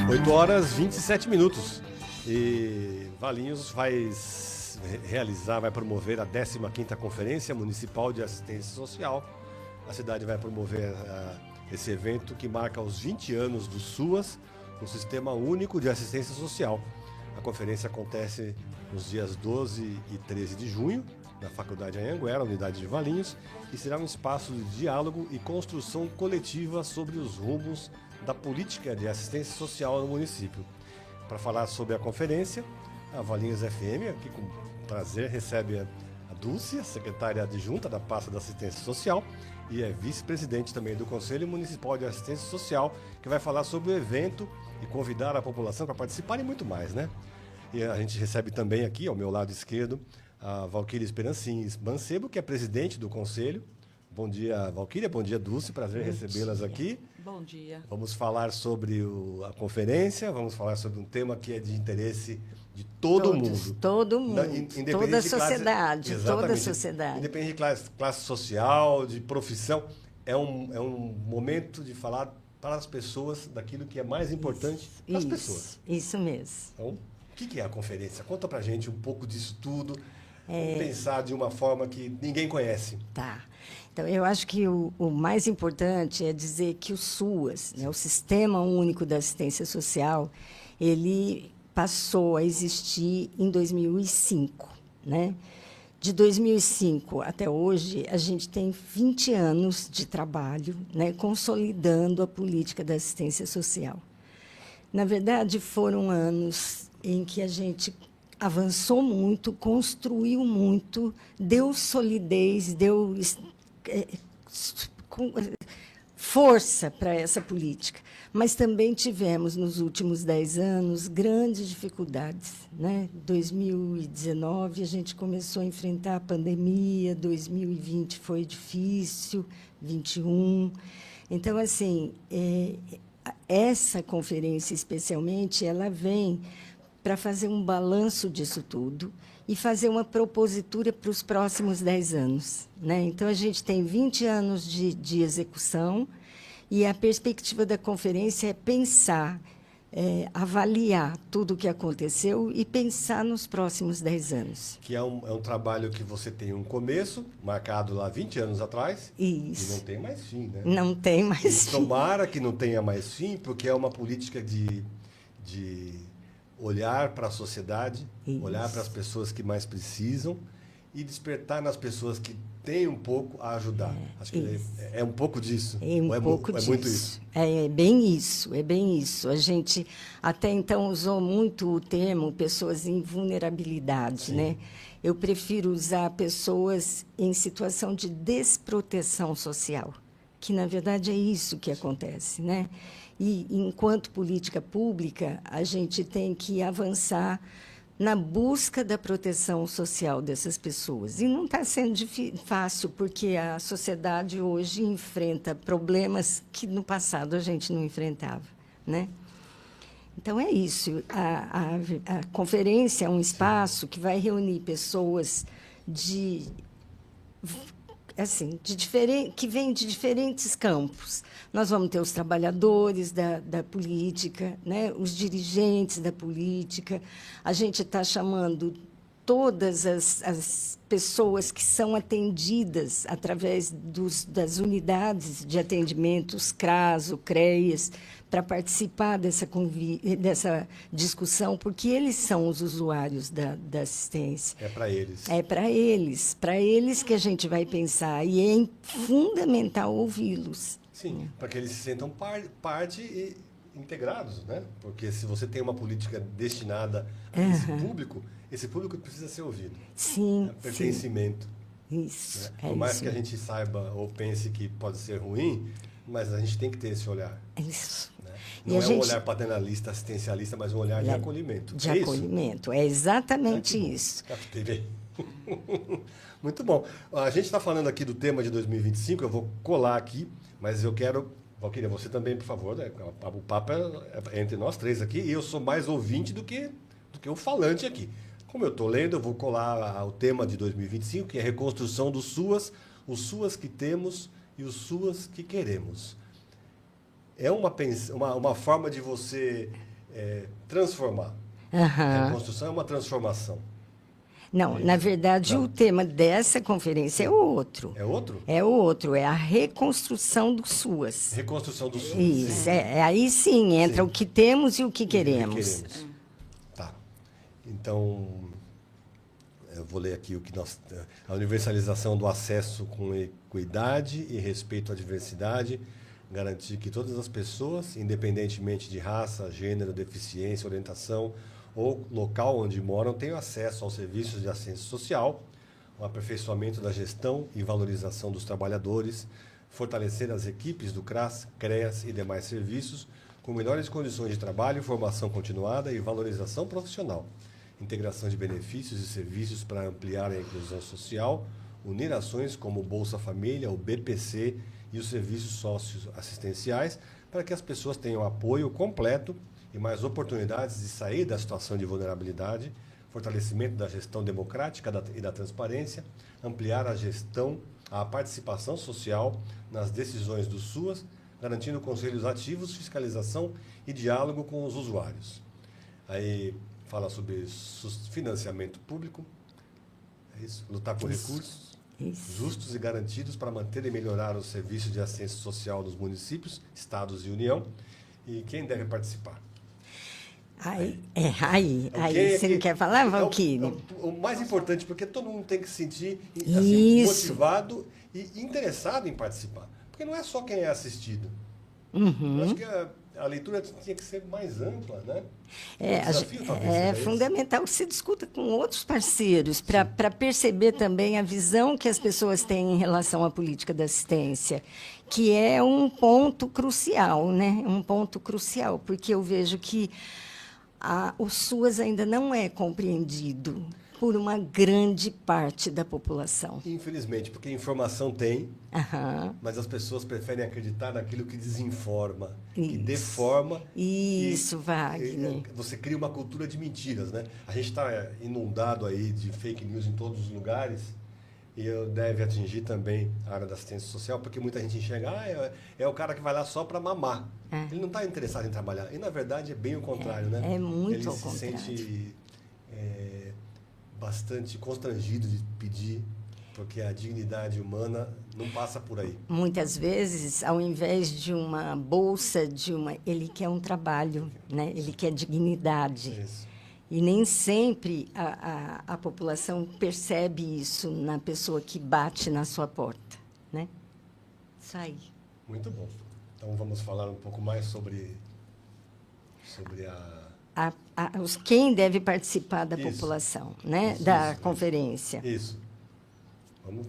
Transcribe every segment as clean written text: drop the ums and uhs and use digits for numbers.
8h27. E Valinhos vai promover a 15ª Conferência Municipal de Assistência Social. A cidade vai promover esse evento que marca os 20 anos do SUAS, o Sistema Único de Assistência Social. A conferência acontece nos dias 12 e 13 de junho, na Faculdade Anhanguera, unidade de Valinhos, e será um espaço de diálogo e construção coletiva sobre os rumos da política de assistência social no município. Para falar sobre a conferência, a Valinhos FM, aqui com prazer, recebe a Dulce, a secretária adjunta da pasta da assistência social, e é vice-presidente também do Conselho Municipal de Assistência Social, que vai falar sobre o evento e convidar a população para participar e muito mais, né? E a gente recebe também aqui, ao meu lado esquerdo, a Valquíria Esperancins Mancebo, que é presidente do Conselho. Bom dia, Valquíria. Bom dia, Dulce. Prazer recebê-las aqui. Bom dia. Vamos falar sobre a conferência, vamos falar sobre um tema que é de interesse de todo mundo. Todo mundo, toda a sociedade, toda a sociedade. Independente de classe social, de profissão, é um momento de falar para as pessoas daquilo que é mais importante para as pessoas. Isso mesmo. Então, o que é a conferência? Conta para a gente um pouco disso tudo. Vamos pensar de uma forma que ninguém conhece. Tá. Então, eu acho que o mais importante é dizer que o SUAS, né, o Sistema Único da Assistência Social, ele passou a existir em 2005, né? De 2005 até hoje, a gente tem 20 anos de trabalho, né, consolidando a política da assistência social. Na verdade, foram anos em que a gente avançou muito, construiu muito, deu solidez, deu força para essa política. Mas também tivemos, nos últimos 10 anos, grandes dificuldades, né? 2019, a gente começou a enfrentar a pandemia, 2020 foi difícil, 2021. Então, assim, essa conferência, especialmente, ela vem para fazer um balanço disso tudo e fazer uma propositura para os próximos 10 anos. Né? Então, a gente tem 20 anos de execução e a perspectiva da conferência é pensar, avaliar tudo o que aconteceu e pensar nos próximos 10 anos. Que é um trabalho que você tem um começo, marcado lá 20 anos atrás, Isso. E não tem mais fim. Né? Não tem mais fim. Tomara que não tenha mais fim, porque é uma política de olhar para a sociedade, Isso. olhar para as pessoas que mais precisam e despertar nas pessoas que têm um pouco a ajudar. Acho que é um pouco disso. É pouco disso. É muito isso. É bem isso, é bem isso. A gente até então usou muito o termo pessoas em vulnerabilidade, Sim. né? Eu prefiro usar pessoas em situação de desproteção social, que, na verdade, é isso que acontece, né? E, enquanto política pública, a gente tem que avançar na busca da proteção social dessas pessoas. E não está sendo fácil, porque a sociedade hoje enfrenta problemas que, no passado, a gente não enfrentava. Né? Então, é isso. A conferência é um espaço que vai reunir pessoas que vêm de diferentes campos. Nós vamos ter os trabalhadores da política, né? Os dirigentes da política. A gente está chamando todas as pessoas que são atendidas através das unidades de atendimento, os CRAS, o CREAS, para participar dessa discussão, porque eles são os usuários da assistência. É para eles. É para eles que a gente vai pensar, e é fundamental ouvi-los. Sim, para que eles se sintam parte e integrados, né? Porque se você tem uma política destinada a esse público precisa ser ouvido. Sim. Pertencimento. Sim. Isso. Né? Por mais que a gente saiba ou pense que pode ser ruim, mas a gente tem que ter esse olhar. Isso. Né? Não um olhar paternalista, assistencialista, mas um olhar de acolhimento. De acolhimento. É exatamente isso. Muito bom. A gente está falando aqui do tema de 2025, eu vou colar aqui, mas eu quero... Valquíria, você também, por favor, né? O papo é entre nós três aqui, e eu sou mais ouvinte do que o falante aqui. Como eu estou lendo, eu vou colar o tema de 2025, que é a reconstrução do SUAS, os SUAS que temos e os SUAS que queremos. é uma forma de você transformar. Aham. A reconstrução é uma transformação. Não, na verdade, Não. o tema dessa conferência é outro. É outro? É outro, é a reconstrução do SUAS. Reconstrução do SUS. Isso, Sim. aí sim entra Sim. o que temos e o que E o que queremos. Tá. Então, eu vou ler aqui a universalização do acesso com equidade e respeito à diversidade, garantir que todas as pessoas, independentemente de raça, gênero, deficiência, orientação ou local onde moram, tenham acesso aos serviços de assistência social, o aperfeiçoamento da gestão e valorização dos trabalhadores, fortalecer as equipes do CRAS, CREAS e demais serviços com melhores condições de trabalho, formação continuada e valorização profissional, integração de benefícios e serviços para ampliar a inclusão social, unir ações como o Bolsa Família, o BPC e os serviços socioassistenciais para que as pessoas tenham apoio completo e mais oportunidades de sair da situação de vulnerabilidade, fortalecimento da gestão democrática e da transparência, ampliar a participação social nas decisões do SUAS, garantindo conselhos ativos, fiscalização e diálogo com os usuários. Aí fala sobre financiamento público, é isso? Lutar por recursos justos e garantidos para manter e melhorar os serviços de assistência social nos municípios, estados e União. E quem deve participar? Aí você não quer falar, Valquírio? O mais importante, porque todo mundo tem que se sentir assim, motivado e interessado em participar. Porque não é só quem é assistido. Eu acho que a leitura tinha que ser mais ampla, né? É fundamental que se discuta com outros parceiros para perceber também a visão que as pessoas têm em relação à política da assistência, que é um ponto crucial, né? Um ponto crucial, porque eu vejo que o SUAS ainda não é compreendido por uma grande parte da população. Infelizmente, porque informação tem, mas as pessoas preferem acreditar naquilo que desinforma, que deforma. Isso, Wagner. Você cria uma cultura de mentiras, né? A gente está inundado aí de fake news em todos os lugares e deve atingir também a área da assistência social, porque muita gente enxerga, é o cara que vai lá só para mamar. Ele não está interessado em trabalhar. E, na verdade, é bem o contrário, né? É muito ao contrário. Ele se sente bastante constrangido de pedir, porque a dignidade humana não passa por aí. Muitas vezes, ao invés de uma bolsa, ele quer um trabalho, né? Ele quer dignidade. Isso. E nem sempre a população percebe isso na pessoa que bate na sua porta, né? Isso aí. Muito bom. Então, vamos falar um pouco mais sobre quem deve participar da população, né? Da conferência. Isso. Vamos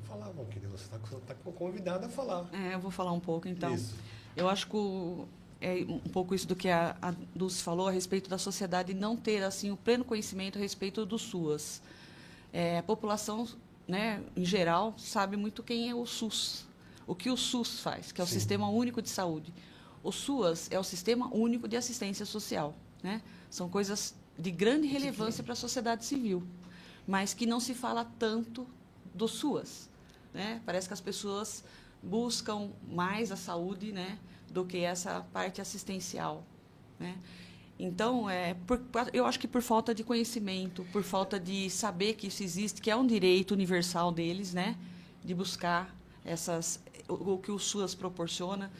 falar, Valquíria. Você está convidada a falar. Eu vou falar um pouco, então. Isso. Eu acho que é um pouco isso do que a Dulce falou a respeito da sociedade não ter assim o pleno conhecimento a respeito do SUAS. A população, né, em geral, sabe muito quem é o SUS, o que o SUS faz, que é o Sistema Único de Saúde. O SUAS é o Sistema Único de Assistência Social, né? São coisas de grande relevância para a sociedade civil, mas que não se fala tanto do SUAS, né? Parece que as pessoas buscam mais a saúde, né, do que essa parte assistencial, né? Então, eu acho que por falta de conhecimento, por falta de saber que isso existe, que é um direito universal deles, né, de buscar o que o SUAS proporciona.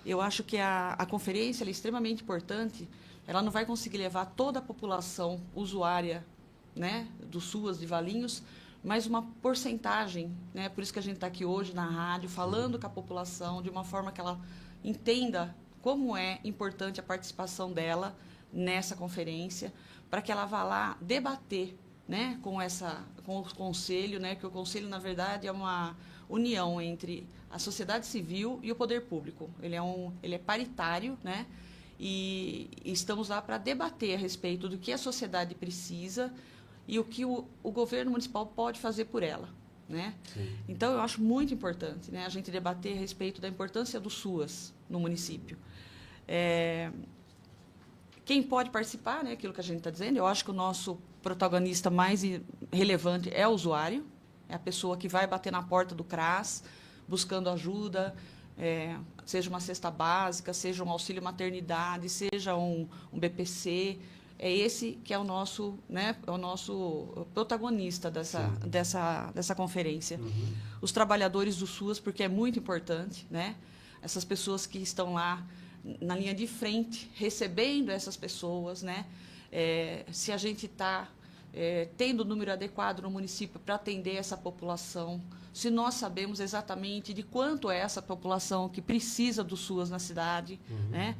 Eu acho que a conferência é extremamente importante. Ela não vai conseguir levar toda a população usuária, né, do SUAS de Valinhos, mas uma porcentagem, né? Por isso que a gente está aqui hoje na rádio, falando com a população de uma forma que ela entenda como é importante a participação dela nessa conferência, para que ela vá lá debater, né, com o conselho, né, que o conselho, na verdade, é uma união entre a sociedade civil e o poder público. Ele é paritário, né, e estamos lá para debater a respeito do que a sociedade precisa e o que o governo municipal pode fazer por ela, né? Então, eu acho muito importante, né, a gente debater a respeito da importância do SUAS no município. Quem pode participar, né, aquilo que a gente está dizendo, eu acho que o nosso protagonista mais relevante é o usuário, é a pessoa que vai bater na porta do CRAS, buscando ajuda, seja uma cesta básica, seja um auxílio maternidade, seja um BPC. É esse que é o nosso, né, é o nosso protagonista dessa conferência. Uhum. Os trabalhadores do SUAS, porque é muito importante, né? Essas pessoas que estão lá na linha de frente, recebendo essas pessoas, né? Se a gente está tendo o número adequado no município para atender essa população, se nós sabemos exatamente de quanto é essa população que precisa do SUAS na cidade, né?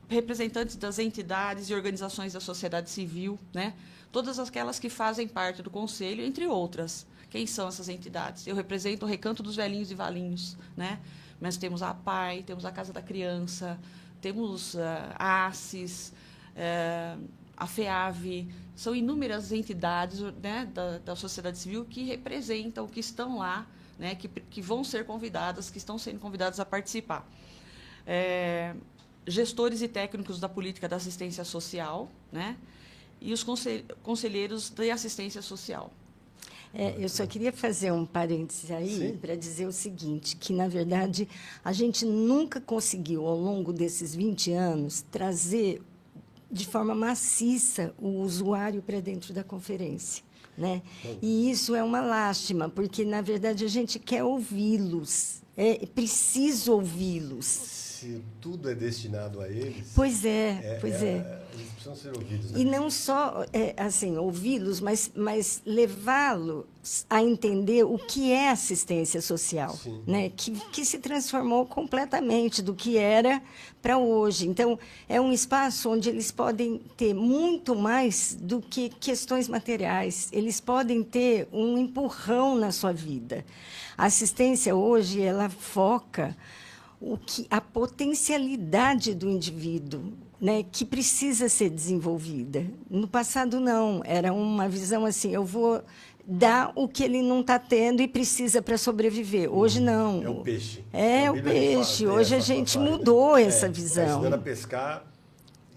Representantes das entidades e organizações da sociedade civil, né? Todas aquelas que fazem parte do conselho, entre outras. Quem são essas entidades? Eu represento o Recanto dos Velhinhos e Valinhos, né? Mas temos a APAI, temos a Casa da Criança, temos a ACES, a FEAV, são inúmeras entidades, né, da sociedade civil que representam, que estão lá, né, que vão ser convidadas, que estão sendo convidadas a participar. Gestores e técnicos da política da assistência social, né, e os conselheiros de assistência social. Eu só queria fazer um parêntese aí para dizer o seguinte, que, na verdade, a gente nunca conseguiu, ao longo desses 20 anos, trazer de forma maciça o usuário para dentro da conferência, né? E isso é uma lástima, porque, na verdade, a gente quer ouvi-los, preciso ouvi-los. Se tudo é destinado a eles... Pois é. Eles precisam ser ouvidos, né? E não só assim, ouvi-los, mas levá-los a entender o que é assistência social, né? Que se transformou completamente do que era para hoje. Então, é um espaço onde eles podem ter muito mais do que questões materiais. Eles podem ter um empurrão na sua vida. A assistência hoje, ela foca a potencialidade do indivíduo, né, que precisa ser desenvolvida. No passado, não. Era uma visão assim, eu vou dar o que ele não está tendo e precisa para sobreviver. Hoje, não. É o peixe. É o peixe. Hoje a gente mudou essa visão. Ensinando a pescar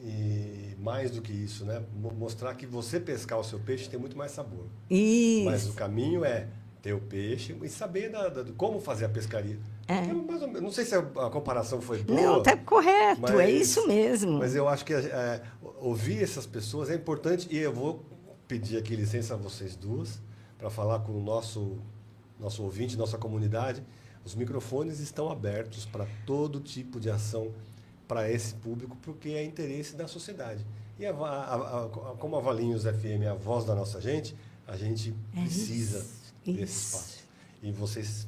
e, mais do que isso, né, mostrar que você pescar o seu peixe tem muito mais sabor. Isso. Mas o caminho é ter o peixe e saber como fazer a pescaria. Mais ou menos, não sei se a comparação foi boa. Não, está correto, é isso mesmo. Mas eu acho que ouvir essas pessoas é importante, e eu vou pedir aqui licença a vocês duas para falar com o nosso ouvinte, nossa comunidade. Os microfones estão abertos para todo tipo de ação para esse público, porque é interesse da sociedade. E como a Valinhos FM é a voz da nossa gente, a gente precisa desse espaço. E vocês...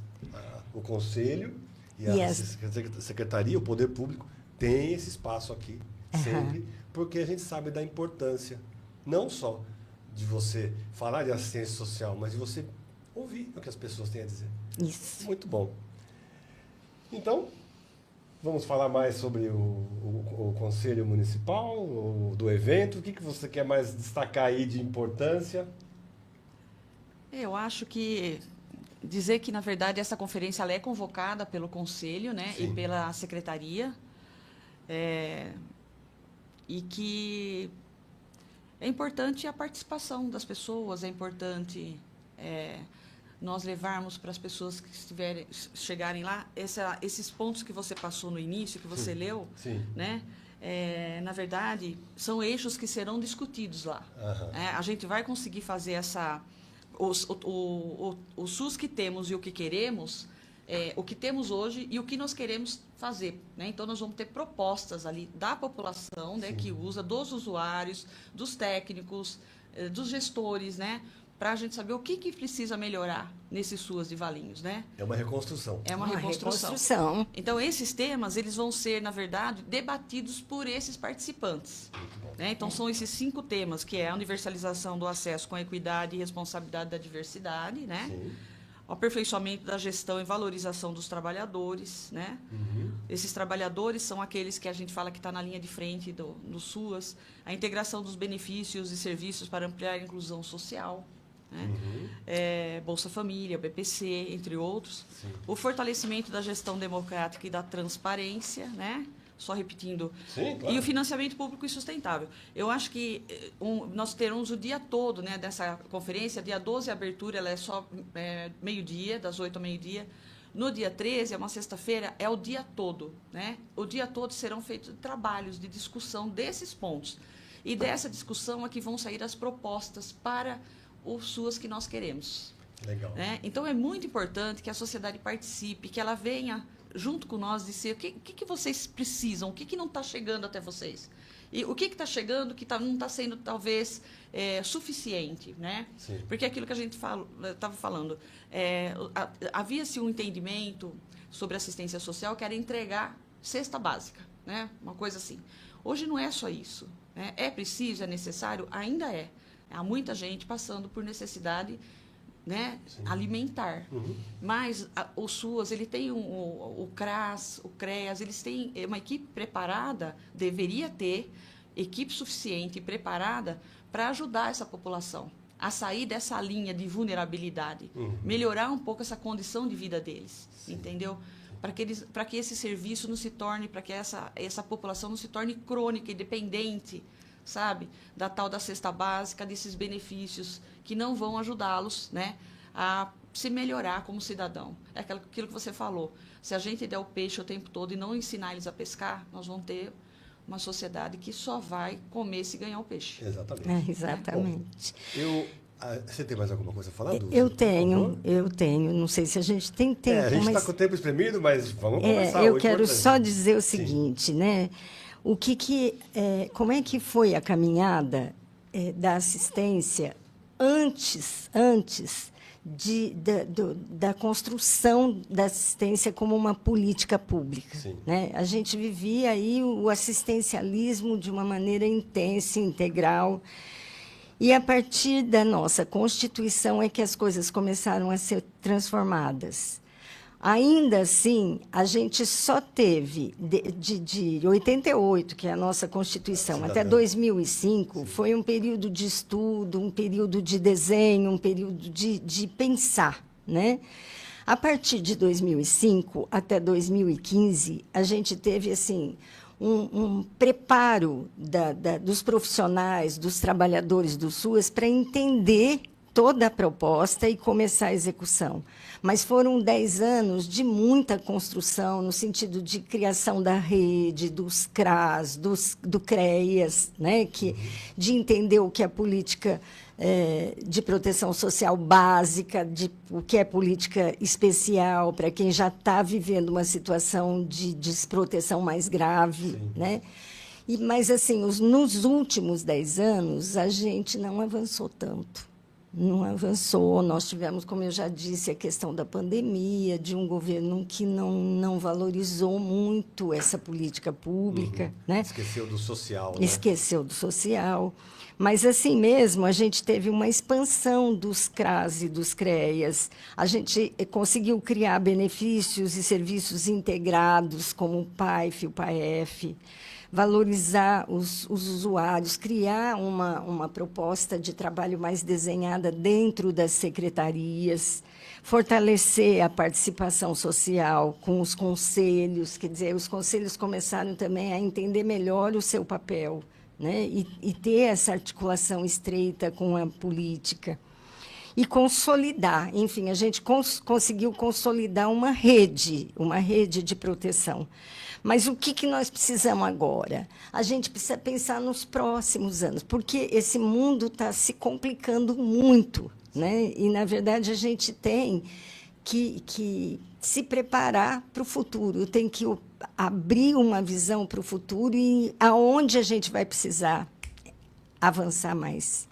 O Conselho e a Secretaria, o Poder Público, tem esse espaço aqui, sempre, porque a gente sabe da importância, não só de você falar de assistência social, mas de você ouvir o que as pessoas têm a dizer. Isso. Muito bom. Então, vamos falar mais sobre o Conselho Municipal, do evento. O que você quer mais destacar aí de importância? Eu acho que... dizer que, na verdade, essa conferência ela é convocada pelo Conselho, né, e pela Secretaria, e que é importante a participação das pessoas, é importante nós levarmos para as pessoas que chegarem lá esses pontos que você passou no início, que você leu, né? Na verdade, são eixos que serão discutidos lá. A gente vai conseguir fazer o SUS que temos e o que queremos, o que temos hoje e o que nós queremos fazer, né? Então, nós vamos ter propostas ali da população, né, que usa, dos usuários, dos técnicos, dos gestores, né, para a gente saber o que precisa melhorar nesse SUAS de Valinhos, né? É uma reconstrução. É uma reconstrução. Então, esses temas, eles vão ser, na verdade, debatidos por esses participantes. Né? Então, são esses 5 temas, que é a universalização do acesso com equidade e responsabilidade da diversidade, né? O aperfeiçoamento da gestão e valorização dos trabalhadores, né? Esses trabalhadores são aqueles que a gente fala que está na linha de frente do SUAS, a integração dos benefícios e serviços para ampliar a inclusão social, né? Bolsa Família, BPC, entre outros. O fortalecimento da gestão democrática e da transparência, né? Só repetindo. Claro. E o financiamento público e sustentável. Eu acho que nós teremos o dia todo, né, dessa conferência. Dia 12, a abertura ela é só meio-dia, das 8 ao meio-dia. No dia 13, é uma sexta-feira, é o dia todo, né? O dia todo serão feitos trabalhos de discussão desses pontos. E dessa discussão é que vão sair as propostas para o SUAS que nós queremos. Legal. Né? Então, é muito importante que a sociedade participe, que ela venha junto com nós dizer o que vocês precisam, o que não está chegando até vocês. E o que está chegando que não está sendo, talvez, suficiente, né? Sim. Porque aquilo que a gente estava falando, havia-se um entendimento sobre assistência social que era entregar cesta básica, né? Uma coisa assim. Hoje não é só isso. Né? É preciso, é necessário? Ainda é. Há muita gente passando por necessidade, né, alimentar. Uhum. Mas o SUAS, ele tem o CRAS, o CREAS, eles têm uma equipe preparada, deveria ter equipe suficiente e preparada para ajudar essa população a sair dessa linha de vulnerabilidade, melhorar um pouco essa condição de vida deles, entendeu? Para que esse serviço não se torne, para que essa população não se torne crônica e dependente, sabe, da tal da cesta básica, desses benefícios que não vão ajudá-los, né, a se melhorar como cidadão. É aquilo que você falou. Se a gente der o peixe o tempo todo e não ensinar eles a pescar, nós vamos ter uma sociedade que só vai comer se ganhar o peixe. Exatamente. Exatamente. Bom, você tem mais alguma coisa a falar, Dulce? Eu tenho. Não sei se a gente tem tempo, a gente está mas... com o tempo espremido, mas vamos conversar. Eu quero só dizer o seguinte, né? Como é que foi a caminhada da assistência antes da construção da assistência como uma política pública? Né? A gente vivia aí o assistencialismo de uma maneira intensa, integral, e a partir da nossa Constituição é que as coisas começaram a ser transformadas. Ainda assim, a gente só teve, de 88, que é a nossa Constituição, até 2005, foi um período de estudo, um período de desenho, um período de pensar, né? A partir de 2005 até 2015, a gente teve, assim, um preparo dos profissionais, dos trabalhadores do SUAS para entender toda a proposta e começar a execução. Mas foram 10 anos de muita construção, no sentido de criação da rede, dos CRAS, do CREAS, né? De entender o que é política de proteção social básica, o que é política especial para quem já está vivendo uma situação de desproteção mais grave. Né? Mas, assim, nos últimos 10 anos, a gente não avançou tanto. Não avançou. Nós tivemos, como eu já disse, a questão da pandemia, de um governo que não valorizou muito essa política pública. Né? Esqueceu do social. Né? Esqueceu do social. Mas, assim mesmo, a gente teve uma expansão dos CRAS e dos CREAS. A gente conseguiu criar benefícios e serviços integrados, como o PAIF, o PAEF, valorizar os usuários, criar uma proposta de trabalho mais desenhada dentro das secretarias, fortalecer a participação social com os conselhos, quer dizer, os conselhos começaram também a entender melhor o seu papel, né? E ter essa articulação estreita com a política. E consolidar, enfim, a gente conseguiu consolidar uma rede de proteção. Mas o que nós precisamos agora? A gente precisa pensar nos próximos anos, porque esse mundo está se complicando muito, né? E, na verdade, a gente tem que se preparar para o futuro, tem que abrir uma visão para o futuro e aonde a gente vai precisar avançar mais.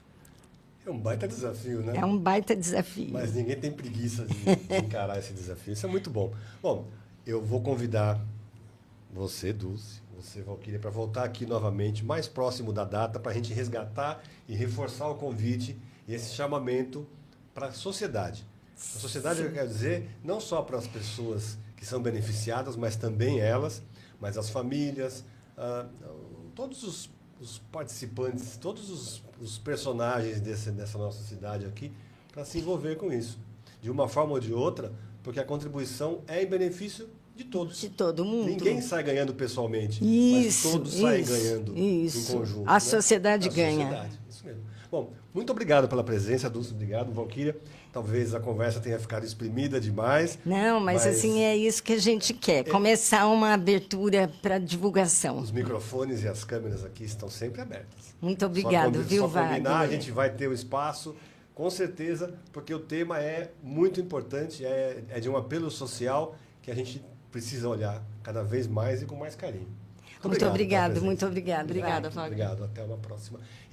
É um baita desafio, né? É um baita desafio. Mas ninguém tem preguiça de encarar esse desafio. Isso é muito bom. Bom, eu vou convidar você, Dulce, você, Valquíria, para voltar aqui novamente, mais próximo da data, para a gente resgatar e reforçar o convite e esse chamamento para a sociedade. A sociedade, eu quero dizer, não só para as pessoas que são beneficiadas, mas também elas, mas as famílias, todos os participantes, todos os personagens dessa nossa cidade aqui, para se envolver com isso, de uma forma ou de outra, porque a contribuição é em benefício de todos. De todo mundo. Ninguém sai ganhando pessoalmente, isso, mas todos saem ganhando em conjunto. A sociedade ganha. Sociedade, isso mesmo. Bom, muito obrigado pela presença, Dulce. Obrigado, Valquíria. Talvez a conversa tenha ficado exprimida demais. Não, mas assim, é isso que a gente quer, começar uma abertura para divulgação. Os microfones e as câmeras aqui estão sempre abertas. Muito obrigado, viu, Só combinar, Wagner? a gente vai ter o espaço, com certeza, porque o tema é muito importante, é de um apelo social que a gente precisa olhar cada vez mais e com mais carinho. Muito obrigado, pela muito presença. obrigado. Obrigada, Wagner. Wagner. Obrigado, até uma próxima.